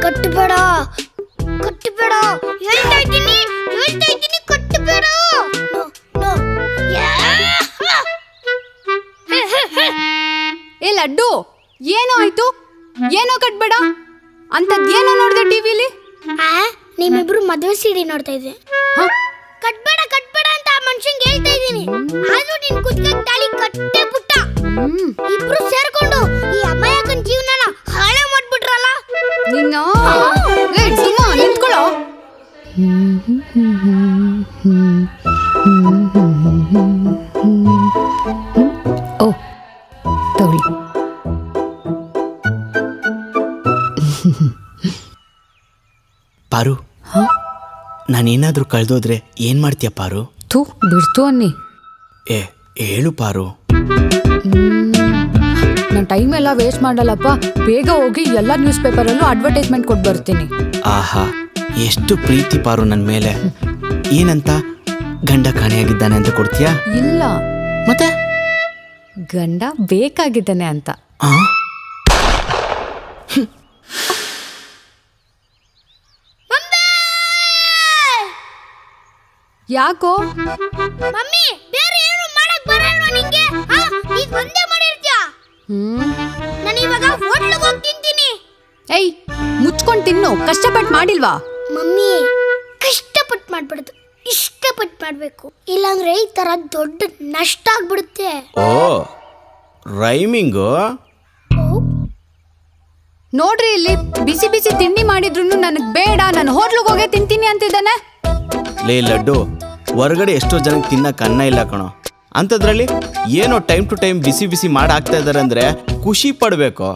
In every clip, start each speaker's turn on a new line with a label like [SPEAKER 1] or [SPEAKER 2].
[SPEAKER 1] ಕಟ್ಟಬೇಡ ಕಟ್ಟಬೇಡ, ಹೇಳ್ತಾ ಇದ್ದೀನಿ ಕಟ್ಟಬೇಡ.
[SPEAKER 2] ಏ ಲಡ್ಡು, ಏನೋ ಆಯ್ತು? ಏನೋ ಕಟ್ಬೇಡ ಅಂತದ್ದೇನೋ ನೋಡ್ದೆ ಟಿವಿಲಿ?
[SPEAKER 1] ನಿಮ್ಮಿಬ್ರು ಮದುವೆ ಸಿಡಿ ನೋಡ್ತಾ ಇದ್ದೆ. ಕಟ್ಬೇಡ ಕಟ್ಬೇಡ ಅಂತ ಆ ಮನುಷ್ಯಂಗೆ ಹೇಳ್ತಾ ಇದ್ದೀನಿ, ಆದ್ರೂ ನಿನ್ ಕುತ್ತಿಗೆ ತಾಳಿ ಕಟ್ಟೆ ಬಿಟ್ಟ. ಇಬ್ರು ಸೇರ್ಕೊಂಡು ಈ ಅಮಾಯಕನ ಜೀವನನ ಹಾಳೆ ಮಾಡ್ಬಿಟ್ರಲ್ಲ.
[SPEAKER 2] ನಿನ್ನ ನಿಂತ್ಕೊಳ್ಳೋ. ಓ ತಗೊಳ್ಳಿ.
[SPEAKER 3] ಪಾರು, ನಾನೇನಾದ್ರೂ ಕಳೆದೋದ್ರೆ ಏನ್ ಮಾಡ್ತೀಯ ಪಾರು?
[SPEAKER 2] ಥೂ ಬಿಡ್ತು ಅನ್ನಿ.
[SPEAKER 3] ಏ ಹೇಳು ಪಾರು.
[SPEAKER 2] ನಾನು ಟೈಮ್ ಎಲ್ಲ ವೇಸ್ಟ್ ಮಾಡಲ್ಲಪ್ಪ, ಬೇಗ ಹೋಗಿ ಎಲ್ಲ ನ್ಯೂಸ್ ಪೇಪರಲ್ಲೂ ಅಡ್ವರ್ಟೈಸ್ಮೆಂಟ್ ಕೊಟ್ಟು ಬರ್ತೀನಿ.
[SPEAKER 3] ಆಹಾ, ಎಷ್ಟು ಪ್ರೀತಿ ಪಾರು ನನ್ನ ಮೇಲೆ. ಏನಂತ? ಗಂಡ ಕಾಣೆಯಾಗಿದ್ದಾನೆ ಅಂತ ಕೊಡ್ತೀಯಾ?
[SPEAKER 2] ಇಲ್ಲ,
[SPEAKER 3] ಮತ್ತೆ
[SPEAKER 2] ಗಂಡ ಬೇಕಾಗಿದ್ದಾನೆ ಅಂತ. ಯಾಕೋ
[SPEAKER 1] ಮಮ್ಮಿ, ಬೇರೆ ಏನು ಮಾಡಕ್ ಬರಲ್ವಾ ನಿಂಗೆ? ಈಗ ಒಂದೇ ಮಾಡಿರ್ತೀಯಾ? ನಾನು ಇವಾಗ ಹೋಟ್ಲಿಗೆ ಹೋಗಿ ತಿಂತೀನಿ.
[SPEAKER 2] ಏಯ್, ಮುಚ್ಕೊಂಡು ತಿನ್ನು, ಕಷ್ಟಪಟ್ಟು ಮಾಡಿಲ್ವಾ?
[SPEAKER 1] ಮಮ್ಮಿ, ಕಷ್ಟಪಟ್ಟು ಮಾಡ್ಬಾರ್ದು, ಇಷ್ಟಪಟ್ಟು ಮಾಡ್ಬೇಕು, ಇಲ್ಲಾಂದ್ರೆ ಈ ತರ ದೊಡ್ಡ ನಷ್ಟ ಆಗ್ಬಿಡುತ್ತೆ.
[SPEAKER 3] ಓ ರೈಮಿಂಗು.
[SPEAKER 2] ನೋಡ್ರಿ, ಇಲ್ಲಿ ಬಿಸಿ ಬಿಸಿ ತಿಂಡಿ ಮಾಡಿದ್ರು ನನಗೆ ಬೇಡ, ನಾನು ಹೋಟ್ಲಿಗೆ ಹೋಗೇ ತಿಂತೀನಿ ಅಂತಿದ್ದಾನೆ.
[SPEAKER 3] ಲೇ ಲಡ್ಡು, ಹೊರಗಡೆ ಎಷ್ಟೋ ಜನಕ್ಕೆ ತಿನ್ನಕ್ಕೆ ಅನ್ನ ಇಲ್ಲ ಕಣೋ, ಅಂಥದ್ರಲ್ಲಿ ಏನೋ ಟೈಮ್ ಟು ಟೈಮ್ ಬಿಸಿ ಬಿಸಿ ಮಾಡಿ ಹಾಕ್ತಾ ಇದ್ದಾರೆ ಅಂದರೆ ಖುಷಿ ಪಡಬೇಕು.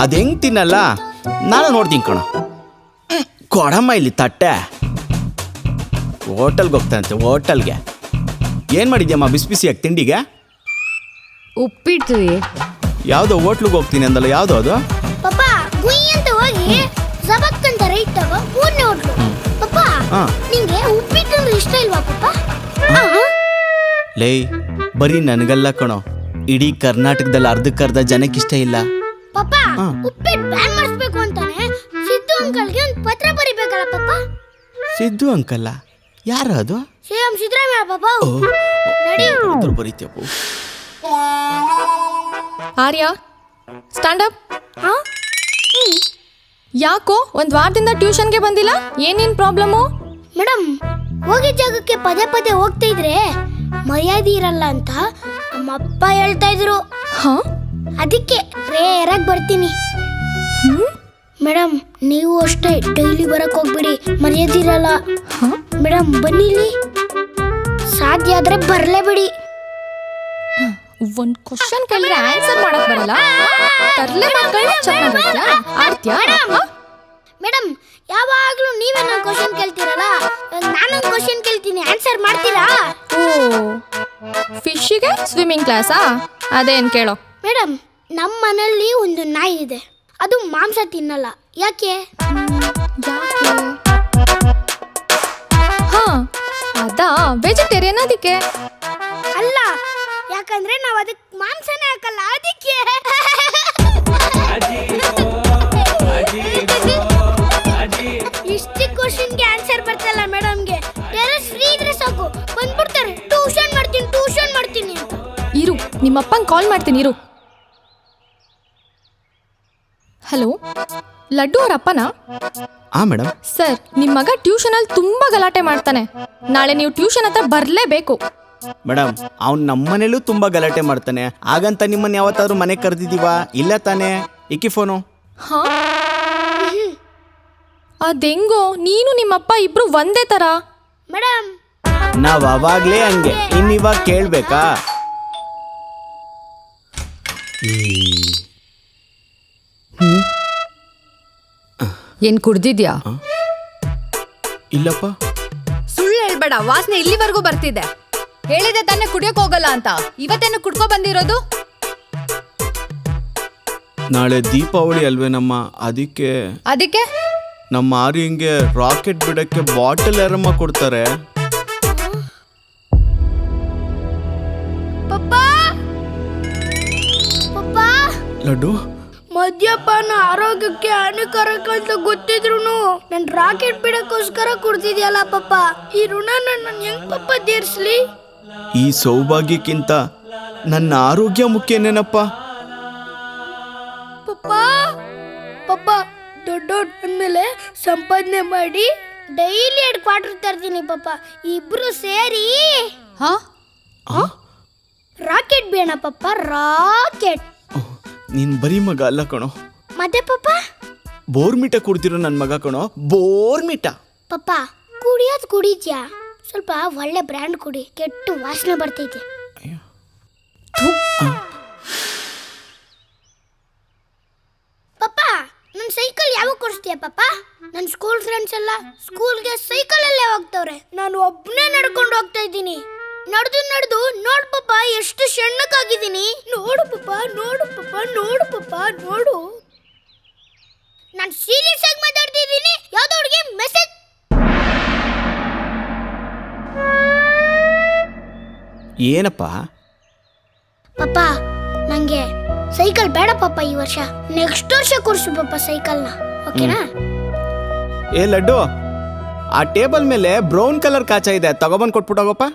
[SPEAKER 3] ಅದು ಹೆಂಗೆ ತಿನ್ನಲ್ಲ ನಾನು ನೋಡ್ತೀನಿ ಕಣೋ. ಕೊಡಮ್ಮ ಇಲ್ಲಿ ತಟ್ಟೆ. ಹೋಟೆಲ್ಗೆ ಹೋಗ್ತಾನಂತೆ, ಹೋಟೆಲ್ಗೆ. ಏನು ಮಾಡಿದ್ಯಮ್ಮ ಬಿಸಿ ಬಿಸಿಯಾಗಿ ತಿಂಡಿಗೆ?
[SPEAKER 2] ಉಪ್ಪಿಟ್ಟು.
[SPEAKER 3] ಯಾವುದೋ ಹೋಟ್ಲಿಗೆ ಹೋಗ್ತೀನಿ ಅಂದಲ್ಲ, ಯಾವುದೋ ಅದು?
[SPEAKER 1] ಪಾಪ ಗುಯ್ ಅಂತ ಹೋಗಿ ಜಬಕ್ ಅಂತ ರೈಟ್ ತಗೋ, ಊರ್ನೇ ಹೋಟ್ಲು. ಪಾಪ ನಿಂಗೆ ಉಪ್ಪಿಟ್ಟು ಅಂದ್ರೆ ಇಷ್ಟ ಇಲ್ವಾ ಪಾಪ?
[SPEAKER 3] ಲೇ, ಬರೀ ನನಗಲ್ಲ ಕಣೋ, ಇಡೀ ಕರ್ನಾಟಕದಲ್ಲಿ ಅರ್ಧಕ್ಕರ್ಧ ಜನಕ್ಕೆ ಇಷ್ಟ ಇಲ್ಲ.
[SPEAKER 1] ಪಾಪ ಉಪ್ಪಿಟ್ಟು ಬ್ಯಾನ್ ಮಾಡಿಸ್ಬೇಕು ಅಂತಾನೆ ಸಿದ್ದು ಅಂಕಲ್ಗೆ ಒಂದು ಪತ್ರ ಬರಿಬೇಕಲ್ಲ ಪಾಪ.
[SPEAKER 3] ಸಿದ್ದು ಅಂಕಲ್ಲ? ಯಾರು ಅದು?
[SPEAKER 1] ಸಿಎಂ ಸಿದ್ದರಾಮಯ್ಯ ಪಾಪ. ನಡಿ
[SPEAKER 3] ಬರೀತೀಯಪ್ಪ.
[SPEAKER 4] ಆರ್ಯ, ಸ್ಟ್ಯಾಂಡ್ ಅಪ್. ಯಾಕೋ ಒಂದು ವಾರದಿಂದ ಟ್ಯೂಷನ್ಗೆ ಬಂದಿಲ್ಲ? ಏನೇನು ಪ್ರಾಬ್ಲಮ್ಮು?
[SPEAKER 1] ಮೇಡಮ್, ಹೋಗಿದ್ದ ಜಾಗಕ್ಕೆ ಪದೇ ಪದೇ ಹೋಗ್ತಾ ಇದ್ರೆ ಮರ್ಯಾದೆ ಇರಲ್ಲ ಅಂತ ನಮ್ಮಪ್ಪ ಹೇಳ್ತಾ ಇದ್ರು. ಅದಕ್ಕೆ ರೇರ್ ಆಗಿ ಬರ್ತೀನಿ. ಮೇಡಮ್, ನೀವು ಅಷ್ಟೇ ಡೈಲಿ ಬರಕ್ ಹೋಗ್ಬಿಡಿ, ಮರ್ಯಾದೆ ಇರಲ್ಲ. ಮೇಡಮ್ ಬನ್ನಿಲಿ, ಸಾಧ್ಯ ಆದ್ರೆ ಬರ್ಲೇಬಿಡಿ.
[SPEAKER 4] ಒಂದು ಕ್ವಶನ್ ಕೇಳಿದ್ರೆ ಆನ್ಸರ್ ಮಾಡಕ್ ಬರಲ್ಲ, ತರ್ಲೆ ಮಾಡ್ಕೊಳ್ಳಿ ಚೆನ್ನಾಗಿ ಆಡ್ತೀಯಾ?
[SPEAKER 1] ಮೇಡಮ್, ಯಾವಾಗ್ಲೂ ನೀವೇ ನನ್ನ ಕ್ವಶನ್ ಕೇಳ್ತೀರಲ್ಲ, ನಾನೊಂದು ಕ್ವಶನ್ ಕೇಳ್ತೀನಿ, ಆನ್ಸರ್ ಮಾಡ್ತೀರಾ?
[SPEAKER 4] ಓ, ಫಿಶ್ಗೆ ಸ್ವಿಮ್ಮಿಂಗ್ ಕ್ಲಾಸಾ? ಅದೇನು ಕೇಳೋ.
[SPEAKER 1] ಮೇಡಮ್, ನಮ್ಮ ಮನೆಯಲ್ಲಿ ಒಂದು ನಾಯಿ ಇದೆ, ಅದು ಮಾಂಸ ತಿನ್ನಲ್ಲ. ಯಾಕೆ?
[SPEAKER 4] ಹಾ, ಅದಾ ವೆಜಿಟೇರಿಯನ್ ಅದಕ್ಕೆ?
[SPEAKER 1] ಅಲ್ಲ, ಯಾಕಂದ್ರೆ ನಾವು ಅದಕ್ಕೆ ಮಾಂಸನೇ ಹಾಕಲ್ಲ, ಅದಕ್ಕೆ. ಇಷ್ಟು ಕ್ವಶನ್ಗೆ ಆನ್ಸರ್ ಬರ್ತಲ್ಲ ಮೇಡಮ್ಗೆ, ಟೆರೆಸ್ ಫ್ರೀ ಇದ್ರೆ ಸಾಕು, ಬಂದ್ಬಿಡ್ತಾರೆ ಟ್ಯೂಷನ್ ಮಾಡ್ತೀನಿ ಅಂತ.
[SPEAKER 4] ಇರು, ನಿಮ್ಮಪ್ಪಂಗೆ ಕಾಲ್ ಮಾಡ್ತೀನಿ ಇರು. ಹಲೋ, ಲಡ್ಡು ಅವ್ರ ಅಪ್ಪನಾ?
[SPEAKER 3] ಮೇಡಮ್.
[SPEAKER 4] ಸರ್, ನಿಮ್ಮ ಮಗ ಟ್ಯೂಷನಲ್ಲಿ ತುಂಬಾ ಗಲಾಟೆ ಮಾಡ್ತಾನೆ, ನಾಳೆ ನೀವು ಟ್ಯೂಷನ್ ಹತ್ರ ಬರಲೇಬೇಕು.
[SPEAKER 3] ಮೇಡಮ್, ಅವ್ನು ನಮ್ಮನೇಲೂ ತುಂಬಾ ಗಲಾಟೆ ಮಾಡ್ತಾನೆ, ಹಾಗಂತ ನಿಮ್ಮನ್ನ ಯಾವತ್ತಾದ್ರೂ ಮನೆಗೆ ಕರೆದಿದ್ದೀವಾ? ಇಲ್ಲ ತಾನೇ? ಇಕ್ಕಿ ಫೋನು.
[SPEAKER 4] ಹಾ, ಅದೆಂಗೋ ನೀನು ನಿಮ್ಮಪ್ಪ ಇಬ್ರು ಒಂದೇ ತರ?
[SPEAKER 1] ಮೇಡಮ್,
[SPEAKER 3] ನಾವ್ ಅವಾಗ್ಲೇ ಹಂಗೆ, ಇನ್ನಿವಾಗ ಕೇಳ್ಬೇಕಾ?
[SPEAKER 2] ಏನ್ ಕುಡ್ದಿದ್ಯಾ?
[SPEAKER 3] ಇಲ್ಲಪ್ಪ.
[SPEAKER 2] ಸುಳ್ಳು ಹೇಳ್ಬೇಡ, ವಾಸನೆ ಇಲ್ಲಿವರೆಗೂ ಬರ್ತಿದೆ. ಹೇಳಿದೆ ತಾನೇ ಕುಡಿಯೋಕ್ ಹೋಗಲ್ಲ ಅಂತ, ಇವತ್ತೇನು ಕುಡ್ಕೊ ಬಂದಿರೋದು?
[SPEAKER 3] ನಾಳೆ ದೀಪಾವಳಿ ಅಲ್ವೇನಮ್ಮ, ಅದಕ್ಕೆ ನಮ್ಮ ಆರ್ಯಂಗೆ ರಾಕೆಟ್ ಬಿಡಕ್ಕೆ ಬಾಟಲ್ ಯಾರಮ್ಮ ಕೊಡ್ತಾರೆ?
[SPEAKER 1] ಪಪ್ಪಾ
[SPEAKER 3] ಲಡ್ಡು
[SPEAKER 1] ಮದ್ಯಪಾನ ಆರೋಗ್ಯಕ್ಕೆ ಹಾನಿಕಾರಕ ಅಂತ ಗೊತ್ತಿದ್ರು ನನ್ ರಾಕೆಟ್ ಬಿಡಕ್ಕೋಸ್ಕರ ಕುಡ್ತಿದ್ಯಲ್ಲ ಪಪ್ಪ. ಈ ಋಣ ನಾನು ಹೆಂಗ್ ಪಪ್ಪ ತೀರ್ಸ್ಲಿ?
[SPEAKER 3] ಈ ಸೌಭಾಗ್ಯಕ್ಕಿಂತ ನನ್ನ ಆರೋಗ್ಯ ಮುಖ್ಯನೇನಪ್ಪ.
[SPEAKER 1] ಪಪ್ಪ ಪಪ್ಪ ದೊಡ್ಡೋಡ್ ಅಂದ್ಮೇಲೆ ಸಂಪಾದನೆ ಮಾಡಿ ಡೈಲಿ 2 ಕ್ವಾರ್ಟರ್ ತರ್ತೀನಿ ಪಪ್ಪ. ಇಬ್ರು ಸೇರಿ
[SPEAKER 2] ಹಾ
[SPEAKER 1] ರಾಕೆಟ್ ಬೇಡ ಪಪ್ಪ, ರಾಕೆಟ್.
[SPEAKER 3] ನೀನ್ ಬರೀ ಮಗ ಅಲ್ಲ ಕಣೋ,
[SPEAKER 1] ಮತ್ತೆ ಪಪ್ಪ
[SPEAKER 3] ಬೋರ್ಮಿಟ ಕುಡ್ತಿರೋ ನನ್ನ ಮಗ ಕಣೋ, ಬೋರ್ಮಿಟ.
[SPEAKER 1] ಪಪ್ಪ ಕುಡಿಯೋದು ಕುಡಿದ್ಯಾ? ಸ್ವಲ್ಪ ಒಳ್ಳೆ ಬ್ರ್ಯಾಂಡ್ ಕುಡಿ, ಕೆಟ್ಟು ವಾಸನೆ ಬರ್ತೈತೆ. ಪಪ್ಪ ನನ್ನ ಸೈಕಲ್ ಯಾವಾಗ ಕೊಡಿಸ್ತೀಯ ಪಪ್ಪ? ನನ್ನ ಸ್ಕೂಲ್ ಫ್ರೆಂಡ್ಸ್ ಎಲ್ಲ ಸ್ಕೂಲ್ಗೆ ಸೈಕಲಲ್ಲೇ ಹೋಗ್ತವ್ರೆ, ನಾನು ಒಬ್ಬನೇ ನಡ್ಕೊಂಡು ಹೋಗ್ತಾ ಇದ್ದೀನಿ. ನಡೆದು ನೋಡು ಪಪ್ಪ ಎಷ್ಟು ಸಣ್ಣಕ್ಕಾಗಿದ್ದೀನಿ. ನೋಡು ಪಪ್ಪ, ನೋಡು ಪಪ್ಪ, ನೋಡು ಪಪ್ಪ, ನೋಡು. ನಾನು ಸೀರಿಯಸ್ ಆಗಿ ಮಾತಾಡ್ತಿದ್ದೀನಿ, ಯಾವ್ದೋ ಹುಡುಗಿ ಮೆಸೇಜ್.
[SPEAKER 3] ಏನಪ್ಪ?
[SPEAKER 1] ಪಪ್ಪ ನಂಗೆ ಸೈಕಲ್ ಬೇಡ ಪಪ್ಪ ಈ ವರ್ಷ, ನೆಕ್ಸ್ಟ್ ವರ್ಷ ಕೊಡ್ಸು ಪಪ್ಪ ಸೈಕಲ್ನ, ಓಕೆನಾ?
[SPEAKER 3] ಏ ಲಡ್ಡು, ಆ ಟೇಬಲ್ ಮೇಲೆ ಬ್ರೌನ್ ಕಲರ್ ಕಾಚ ಇದೆ, ತಗೊಬಂದು ಕೊಟ್ಬಿಟ್ಟೋಗಪ್ಪ.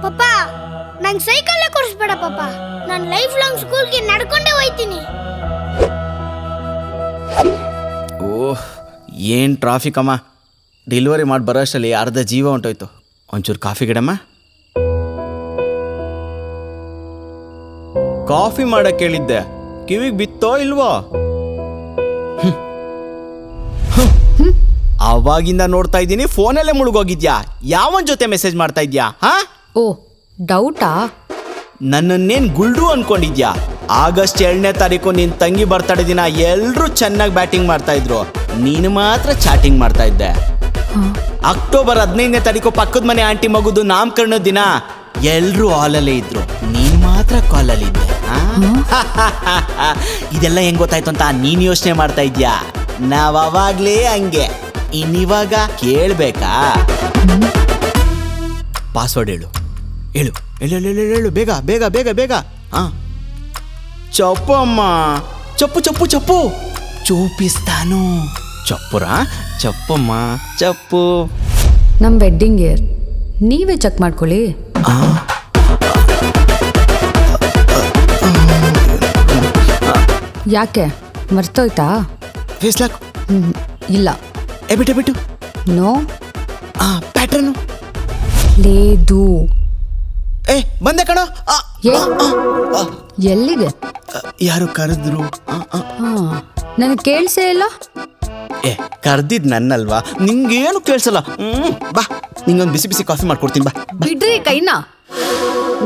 [SPEAKER 1] ಪಪ್ಪ ನಂಗೆ ಸೈಕಲ್ಲೇ ಕೊಡಿಸ್ಬೇಡ ಪಪ್ಪ, ನಾನು ಲೈಫ್ ಲಾಂಗ್ ಸ್ಕೂಲ್ಗೆ ನಡ್ಕೊಂಡೇ ಹೋಯ್ತೀನಿ.
[SPEAKER 3] ಓಹ್ ಏನು ಟ್ರಾಫಿಕ್ ಅಮ್ಮ. ಡೆಲಿವರಿ ಮಾಡಿ ಬರೋ ಅಷ್ಟರಲ್ಲಿ ಅರ್ಧ ಜೀವ ಹೊಂಟೋಯ್ತು. ಒಂಚೂರು ಕಾಫಿ ಗಿಡಮ್ಮ. ಕಾಫಿ ಮಾಡಕ್ಕೆ ಹೇಳಿದ್ದೆ, ಕಿವಿಗೆ ಬಿತ್ತೋ ಇಲ್ವೋ? ಅವಾಗಿಂದ ನೋಡ್ತಾ ಇದ್ದೀನಿ, ಫೋನಲ್ಲೇ ಮುಳುಗೋಗಿದ್ಯಾ? ಯಾವನ್ ಜೊತೆ ಮೆಸೇಜ್ ಮಾಡ್ತಾ ಇದ್ಯಾ? ಹಾ
[SPEAKER 2] ಓ ಡೌಟಾ?
[SPEAKER 3] ನನ್ನನ್ನೇನು ಗುಲ್ಡು ಅನ್ಕೊಂಡಿದ್ಯಾ? ಆಗಸ್ಟ್ 2ನೇ ತಾರೀಕು ನಿನ್ನ ತಂಗಿ ಬರ್ತಡೇ ದಿನ ಎಲ್ಲರೂ ಚೆನ್ನಾಗಿ ಬ್ಯಾಟಿಂಗ್ ಮಾಡ್ತಾ ಇದ್ರು, ನೀನು ಮಾತ್ರ ಚಾಟಿಂಗ್ ಮಾಡ್ತಾ ಇದ್ದೆ. ಅಕ್ಟೋಬರ್ 15ನೇ ತಾರೀಕು ಪಕ್ಕದ ಮನೆ ಆಂಟಿ ಮಗುದು ನಾಮಕರಣದ ದಿನ ಎಲ್ಲರೂ ಹಾಲಲ್ಲೇ ಇದ್ರು, ನೀನು ಮಾತ್ರ ಕಾಲಲ್ಲಿ ಇದ್ದೆ. ಇದೆಲ್ಲ ಹೆಂಗ್ ಗೊತ್ತಾಯ್ತು ಅಂತ ನೀನು ಯೋಚನೆ ಮಾಡ್ತಾ ಇದ್ಯಾ? ನಾವ್ ಅವಾಗ್ಲೇ ಹಂಗೆ, ಇನ್ನಿವಾಗ ಕೇಳ್ಬೇಕಾ? ಪಾಸ್ವರ್ಡ್ ಹೇಳು ಹೇಳು ಹೇಳು ಹೇಳು ಹೇಳು, ಬೇಗ ಬೇಗ ಬೇಗ ಬೇಗ. ಹಾ ಚಪ್ಪು ಅಮ್ಮ, ಚಪ್ಪು ಚಪ್ಪು ಚಪ್ಪು, ಚೂಪಿಸ್ತಾನು. ಚಪ್ಪುರಾ? ಚಪ್ಪಮ್ಮ, ಚಪ್ಪು.
[SPEAKER 2] ನಮ್ಮ ವೆಡ್ಡಿಂಗ್ ಇಯರ್ ನೀವೇ ಚೆಕ್ ಮಾಡ್ಕೊಳ್ಳಿ. ಯಾಕೆ ಮರ್ತೋಯ್ತಾ?
[SPEAKER 3] ಫೇಸ್ ಲಾಕ್
[SPEAKER 2] ಇಲ್ಲ.
[SPEAKER 3] ಬಿಟ್ಟು ಬಿಟ್ಟು.
[SPEAKER 2] ನೋ
[SPEAKER 3] ಪ್ಯಾಟ್ರನು
[SPEAKER 2] ಲೇದು.
[SPEAKER 3] ಬಂದೆ ಕಣೋ.
[SPEAKER 2] ಏ ಎಲ್ಲಿಗೆ?
[SPEAKER 3] ಯಾರು ಕರೆದ್ರು?
[SPEAKER 2] ನನಗೆ ಕೇಳಿಸೇ ಇಲ್ಲ.
[SPEAKER 3] ಕರ್ದಿದ್ ನನ್ನಲ್ವಾ, ನಿಂಗೇನು ಕೇಳಿಸಲ್ಲ. ಬಾ, ನಿಂಗೊಂದು ಬಿಸಿ ಬಿಸಿ ಕಾಫಿ ಮಾಡ್ಕೊಡ್ತೀನಿ ಬಾ.
[SPEAKER 2] ಬಿಡ್ರಿ ಕೈನ.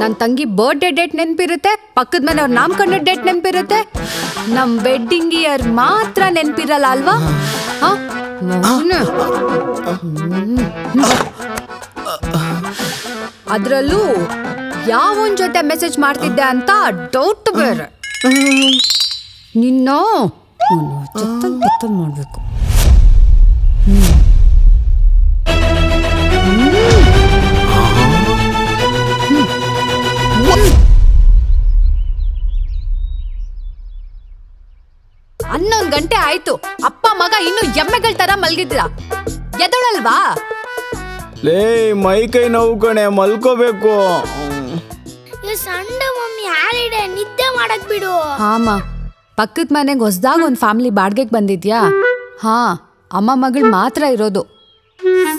[SPEAKER 2] ನನ್ನ ತಂಗಿ ಬರ್ಡೇ ಡೇಟ್ ನೆನಪಿರುತ್ತೆ, ಪಕ್ಕದ ಮನೆಯವ್ರ ನಾಮಕರಣ ಡೇಟ್ ನೆನಪಿರುತ್ತೆ, ನಮ್ ವೆಡ್ಡಿಂಗ್ ಇಯರ್ ಮಾತ್ರ ನೆನಪಿರಲ್ಲ ಅಲ್ವಾ? ಅದ್ರಲ್ಲೂ ಯಾವನ್ ಜೊತೆ ಮೆಸೇಜ್ ಮಾಡ್ತಿದ್ದೆ ಅಂತ ಡೌಟ್ ಬೇರೆ. ನಿನ್ನ ಮಾಡ್ಬೇಕು. ಹನ್ನೊಂದು ಗಂಟೆ ಆಯ್ತು, ಅಪ್ಪ ಮಗ ಇನ್ನು ಎಮ್ಮೆಗಳ ತರ ಮಲ್ಗಿದ್ರ, ಎದೊಳಲ್ವಾ?
[SPEAKER 3] ಲೇ ಮೈ ಕೈ ನೋವು ಕಣೆ, ಮಲ್ಕೋಬೇಕು.
[SPEAKER 1] ಸಂಡೆ ಮಮ್ಮಿ ಹಾಲಿಡೇ, ನಿದ್ದೆ ಮಾಡಕ್ ಬಿಡು.
[SPEAKER 2] ಹಾಮ, ಪಕ್ಕದ ಮನೆಗೆ ಹೊಸ್ದಾಗ ಒಂದು ಫ್ಯಾಮಿಲಿ ಬಾಡ್ಗೆಗೆ ಬಂದಿದ್ಯಾ? ಹಾ, ಅಮ್ಮ ಮಗಳು ಮಾತ್ರ ಇರೋದು.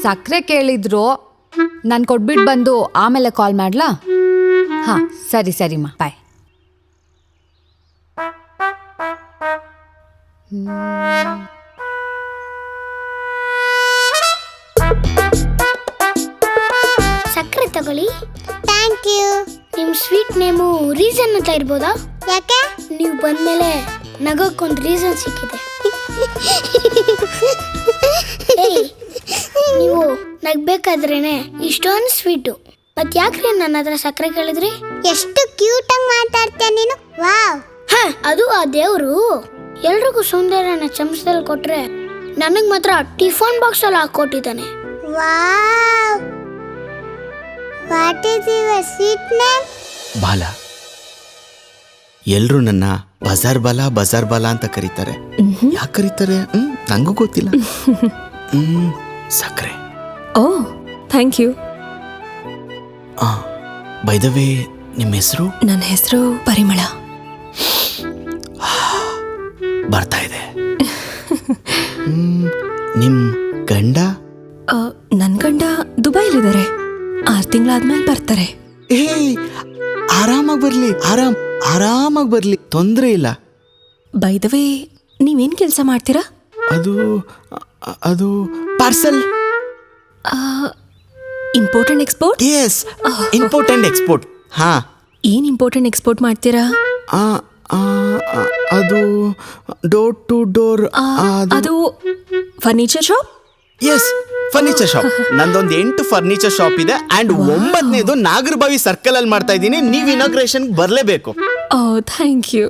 [SPEAKER 2] ಸಕ್ಕರೆ ಕೇಳಿದ್ರು, ನಾನು ಕೊಟ್ಬಿಟ್ಟು ಬಂದು ಆಮೇಲೆ ಕಾಲ್ ಮಾಡ್ಲಾ? ಹಾ ಸರಿ ಸರಿಮ್ಮ, ಬಾಯ್.
[SPEAKER 1] ಸಕ್ಕರೆ ತಗೊಳ್ಳಿ. Thank you. ನಿಮ್ ಸ್ವೀಟ್ ನೇಮು ರೀಸನ್ ಅಂತ ಇರ್ಬೋದಾ? ಯಾಕೆ? ನೀವು ಬಂದ್ಮೇಲೆ ನಗೋಕ್ಕೊಂದು ರೀಸನ್ ಸಿಕ್ಕಿದೆ. ನೀವು ನಗ್ಬೇಕಾದ್ರೇನೆ ಇಷ್ಟೊಂದು ಸ್ವೀಟು, ಮತ್ ಯಾಕ್ರಿ ನನ್ನ ಹತ್ರ ಸಕ್ಕರೆ ಕೇಳಿದ್ರಿ?
[SPEAKER 5] ಎಷ್ಟು ಕ್ಯೂಟ್ ಆಗಿ ಮಾತಾಡ್ತೀಯ ನೀನು. ವಾವ್.
[SPEAKER 1] ಅದು ಆ ದೇವ್ರು ಎಲ್ರಿಗೂ ಸೌಂದರ್ಯನ ಚಮಚದಲ್ಲಿ ಕೊಟ್ರೆ, ನನಗ್ ಮಾತ್ರ ಟಿಫನ್ ಬಾಕ್ಸ್ ಅಲ್ಲಿ ಹಾಕೊಟ್ಟಿದ್ದಾನೆ.
[SPEAKER 5] Wow what is your sweet name?
[SPEAKER 3] Bala. ಎಲ್ರು ನನ್ನ ಬಜಾರ್ ಬಾಲ ಅಂತ ಕರೀತಾರೆ. ಯಾಕೆ ಕರೀತಾರೆ ನಂಗೂ ಗೊತ್ತಿಲ್ಲ. ಸಕ್ಕರೆ.
[SPEAKER 4] Oh thank you.
[SPEAKER 3] By the way, ನಿಮ್ಮ ಹೆಸರು?
[SPEAKER 4] ನನ್ನ ಹೆಸರು ಪರಿಮಳ.
[SPEAKER 3] ಬರ್ತಾ ಇದೆ. ನಿಮ್ ಗಂಡ?
[SPEAKER 4] ನನ್ನ ಗಂಡ ದುಬೈಲಿದ್ದಾರೆ. 6 ತಿಂಗಳಾದ್ಮೇಲೆ ಬರ್ತಾರೆ.
[SPEAKER 3] ಆರಾಮಾಗಿ ಬರ್ಲಿ, ಆರಾಮಾಗಿ ಬರ್ಲಿ, ತೊಂದರೆ ಇಲ್ಲ.
[SPEAKER 4] ಬೈ ದ ವೇ, ನೀವೇನ್ ಕೆಲಸ ಮಾಡ್ತೀರಾ?
[SPEAKER 3] ಅದು parcel.
[SPEAKER 4] Import and export?
[SPEAKER 3] Yes, import and export. ಹಾ.
[SPEAKER 4] ಏನ್ ಇಂಪೋರ್ಟ್ ಅಂಡ್ ಎಕ್ಸ್ಪೋರ್ಟ್ ಮಾಡ್ತೀರಾ?
[SPEAKER 3] ಅದು ಡೋರ್ ಟು ಡೋರ್.
[SPEAKER 4] ಅದು furniture shop?
[SPEAKER 3] Yes, furniture shop. ನಂದೊಂದು 8 ಫರ್ನಿಚರ್ ಶಾಪ್ ಇದೆ. ಅಂಡ್ 9ನೇದು ನಾಗರಬಾವಿ ಸರ್ಕಲ್ ಅಲ್ಲಿ ಮಾಡ್ತಾ ಇದ್ದೀನಿ. ನೀವು ಇನಾಗ್ರೇಷನ್ ಬರಲೇಬೇಕು.
[SPEAKER 4] Oh thank you.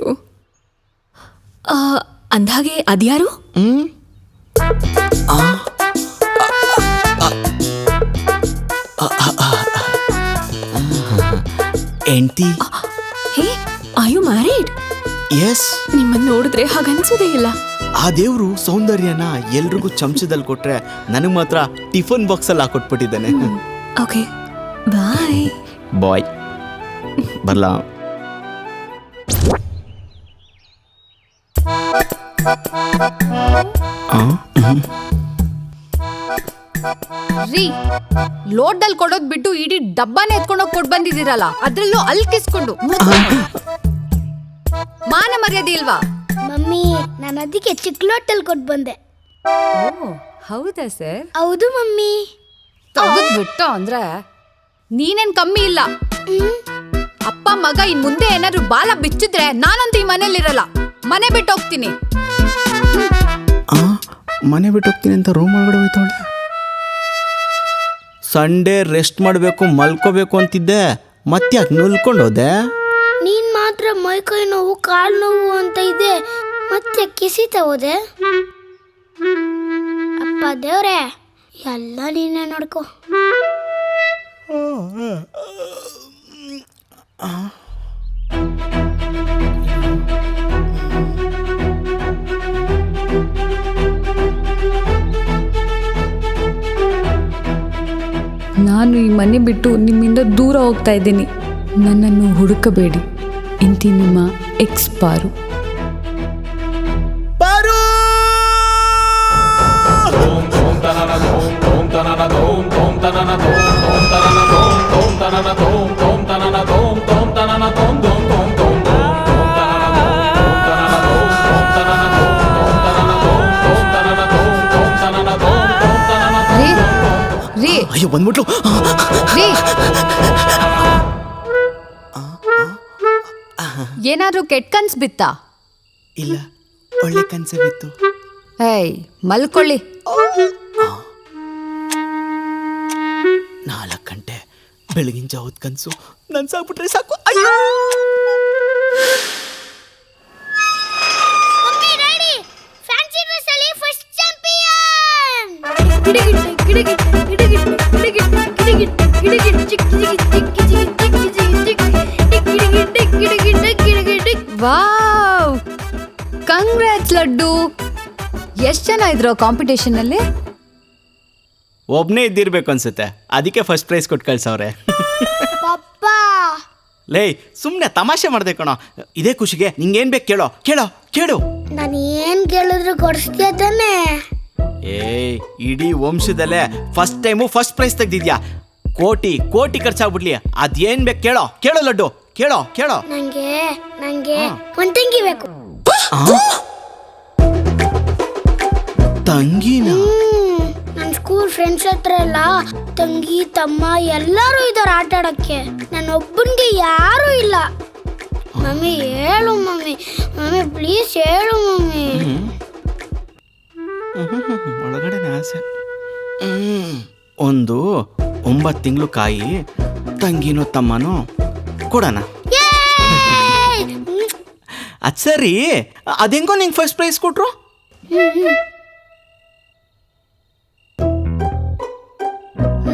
[SPEAKER 4] ಅಂದಾಗೆ ಅದ್ಯಾರು?
[SPEAKER 3] ಎಂಟಿ.
[SPEAKER 4] ಹೇ, ಆರ್ ಯು ಮ್ಯಾರಿಡ್?
[SPEAKER 3] ಎಸ್.
[SPEAKER 4] ನಿಮ್ಮನ್ನ ನೋಡಿದ್ರೆ ಹಾಗನ್ಸೋದೇ ಇಲ್ಲ.
[SPEAKER 3] ಆ ದೇವ್ರು ಸೌಂದರ್ಯನ ಎಲ್ರಿಗೂ ಚಮಚದಲ್ಲಿ ಕೊಟ್ರೆ ನನಗೆ ಮಾತ್ರ ಟಿಫನ್ ಬಾಕ್ಸ್ ಅಲ್ಲಿ ಹಾಕೊಟ್ಬಿಟ್ಟಿದ್ದಾನೆ.
[SPEAKER 4] Okay bye.
[SPEAKER 3] ಬಾಯ್. ಬರ್ಲಾ?
[SPEAKER 2] ರೀ, ಲೋಡ್ದಲ್ಲಿ ಕೊಡೋದ್ ಬಿಟ್ಟು ಇಡೀ ಡಬ್ಬಾನೇ ಎತ್ಕೊಂಡೋಗಿ ಕೊಟ್ಟು ಬಂದಿದ್ದೀರಲ್ಲ, ಅದ್ರಲ್ಲೂ ಅಲ್ಕಿಸ್ಕೊಂಡು ಮಾನ ಮರ್ಯಾದೆ ಇಲ್ವಾ?
[SPEAKER 1] ಮಮ್ಮಿ, ನಾನು ಅದಕ್ಕೆ ಚಿಕ್ಲೋಟಲ್ಲಿ ಕೊಟ್ಟು ಬಂದೆ.
[SPEAKER 2] ಹೌದಾ ಸರ್?
[SPEAKER 1] ಹೌದು ಮಮ್ಮಿ.
[SPEAKER 2] ತೆಗೆದ್ಬಿಟ್ಟು ಅಂದ್ರೆ ನೀನೇನ್ ಕಮ್ಮಿ ಇಲ್ಲ. ಅಪ್ಪ ಮಗ ಇನ್ ಮುಂದೆ ಏನಾದ್ರು ಬಾಲ ಬಿಚ್ಚಿದ್ರೆ ನಾನಂತೂ ಈ ಮನೇಲಿರಲ್ಲ. ಮನೆ ಬಿಟ್ಟು ಹೋಗ್ತೀನಿ.
[SPEAKER 3] ಮನೆ ಬಿಟ್ಟು ಹೋಗ್ತೀನಿ ಅಂತ ರೂಮ್ ಒಳಗಡೆ ಹೋಯ್ತಾಳೆ. ಸಂಡೇ ರೆಸ್ಟ್ ಮಾಡಬೇಕು, ಮಲ್ಕೋಬೇಕು ಅಂತಿದ್ದೆ. ಮತ್ತೆ ಯಾಕೆ ನುಲ್ಕೊಂಡೋದೆ?
[SPEAKER 1] ನೀನ್ ಮಾತ್ರ ಮೈಕೈ ನೋವು, ಕಾಲು ನೋವು ಅಂತ ಇದೆ, ಮತ್ತೆ ಕಿಸಿತಾ ಹೋದೆ. ಅಪ್ಪ ದೇವ್ರೆ, ಎಲ್ಲ ನೀನೇ ನೋಡ್ಕೊ.
[SPEAKER 2] ನಾನು ಈ ಮನೆ ಬಿಟ್ಟು ನಿಮ್ಮಿಂದ ದೂರ ಹೋಗ್ತಾ ಇದ್ದೀನಿ. ನನ್ನನ್ನು ಹುಡುಕಬೇಡಿ. ಇಂತಿ ನಿಮ್ಮ ಎಕ್ಸ್ ಪಾರು. ರೀ,
[SPEAKER 3] ಅಯ್ಯೋ ಬಂದ್ಬಿಟ್ಲು.
[SPEAKER 2] ರೀ, ಏನಾದ್ರೂ ಕೆಟ್ಟ ಕನ್ಸ್ ಬಿತ್ತಾ?
[SPEAKER 3] ಇಲ್ಲ, ಒಳ್ಳೆ ಕನ್ಸೆ ಬಿತ್ತು.
[SPEAKER 2] ಏಯ್, ಮಲ್ಕೊಳ್ಳಿ.
[SPEAKER 3] 4 ಗಂಟೆ ಬೆಳಗಿನ ಜಾವದ ಕನ್ಸು. ನನ್ ಸಾಕ್ಬಿಟ್ರೆ ಸಾಕು. ಅಯ್ಯೋ,
[SPEAKER 1] ಮಮ್ಮಿ ರೆಡಿ. ಫ್ಯಾನ್ಸಿ ಡ್ರೆಸ್ ಅಲ್ಲಿ ಫಸ್ಟ್ ಚಾಂಪಿಯನ್. ಗಿಡಗಿಟ್ಟ ಗಿಡಗಿಟ್ಟ ಗಿಡಗಿಟ್ಟ ಗಿಡಗಿಟ್ಟ ಗಿಡಗಿಟ್ಟ ಗಿಡಗಿಟ್ಟ ಚಿಕ್ ಚಿಕ್ ಚಿಕ್ ಚಿಕ್ ಚಿಕ್ ಚಿಕ್ ಚಿಕ್ ಗಿಡಗಿಟ್ಟ ಗಿಡಗಿಟ್ಟ ಗಿಡಗಿಟ್ಟ.
[SPEAKER 2] Wow, congrats laddu. ಎಷ್ಟು ಜನ ಇದ್ರು ಕಾಂಪಿಟೇಷನ್ ಅಲ್ಲಿ?
[SPEAKER 3] ಒಬ್ನೇ ಇದ್ದಿರ್ಬೇಕು ಅನ್ಸುತ್ತೆ, ಅದಕ್ಕೆ ಫಸ್ಟ್ ಪ್ರೈಸ್ ಕೊಟ್ಟು ಕಳ್ಸವ್ರೆ.
[SPEAKER 1] ಪಪ್ಪ,
[SPEAKER 3] ಲೇ, ಸುಮ್ಮನೆ ತಮಾಷೆ ಮಾಡ್ದೆ ಕಣೋ. ಇದೇ ಖುಷಿಗೆ ನಿಂಗೇನ್ ಬೇಕು ಕೇಳೋ ಕೇಳೋ ಕೇಳು.
[SPEAKER 1] ನಾನು ಏನ್ ಕೇಳಿದ್ರು ಕೊಡಿಸ್ತೀಯ ತಾನೆ?
[SPEAKER 3] ಇಡೀ ವಂಶದಲ್ಲೇ ಫಸ್ಟ್ ಟೈಮು ಫಸ್ಟ್ ಪ್ರೈಸ್ ತೆಗ್ದಿದ್ಯಾ. ಕೋಟಿ ಕೋಟಿ ಖರ್ಚಾಗ್ಬಿಡ್ಲಿ, ಅದೇನ್ ಬೇಕು ಕೇಳೋ ಕೇಳೋ ಲಡ್ಡು, ಕೇಳೋ ಕೇಳೋ.
[SPEAKER 1] ನಂಗೆ ಒಂದ್ ತಂಗಿ ಬೇಕು.
[SPEAKER 3] ತಂಗಿನ?
[SPEAKER 1] ನನ್ನ ಸ್ಕೂಲ್ ಫ್ರೆಂಡ್ಸ್ ಹತ್ರ ಎಲ್ಲ ತಂಗಿ ತಮ್ಮ ಎಲ್ಲರೂ ಇದ್ದಾರೆ ಆಟ ಆಡಕ್ಕೆ. ನನ್ನ ಒಬ್ಬನಿಗೆ ಯಾರೂ ಇಲ್ಲ. ಮಮ್ಮಿ ಹೇಳು ಮಮ್ಮಿ, ಮಮ್ಮಿ ಪ್ಲೀಸ್ ಹೇಳು ಮಮ್ಮಿ.
[SPEAKER 3] ಒಳಗಡೆ ಆಸೆ. ಒಂದು 9 ತಿಂಗಳು ಕಾಯಿ, ತಂಗಿನೋ ತಮ್ಮನೋ ಕೊಡೋಣ. ಅದ್ ಸರಿ, ಅದೆಂಗೋ ನಿಂಗೆ ಫಸ್ಟ್ ಪ್ರೈಸ್ ಕೊಟ್ರು?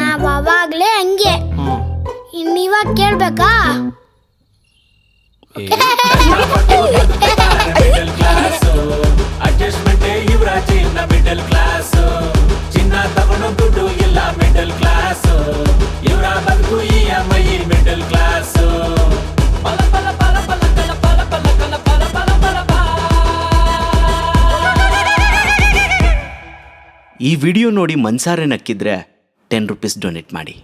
[SPEAKER 1] ನಾವ್ ಅವಾಗ್ಲೇ ಹಂಗೆ ಇನ್ನಿವಾಗ ಕೇಳ್ಬೇಕಾ?
[SPEAKER 3] ಈ ವಿಡಿಯೋ ನೋಡಿ ಮನ್ಸಾರೆ ನಕ್ಕಿದ್ರೆ 10 ರೂಪೀಸ್ ಡೊನೇಟ್ ಮಾಡಿ.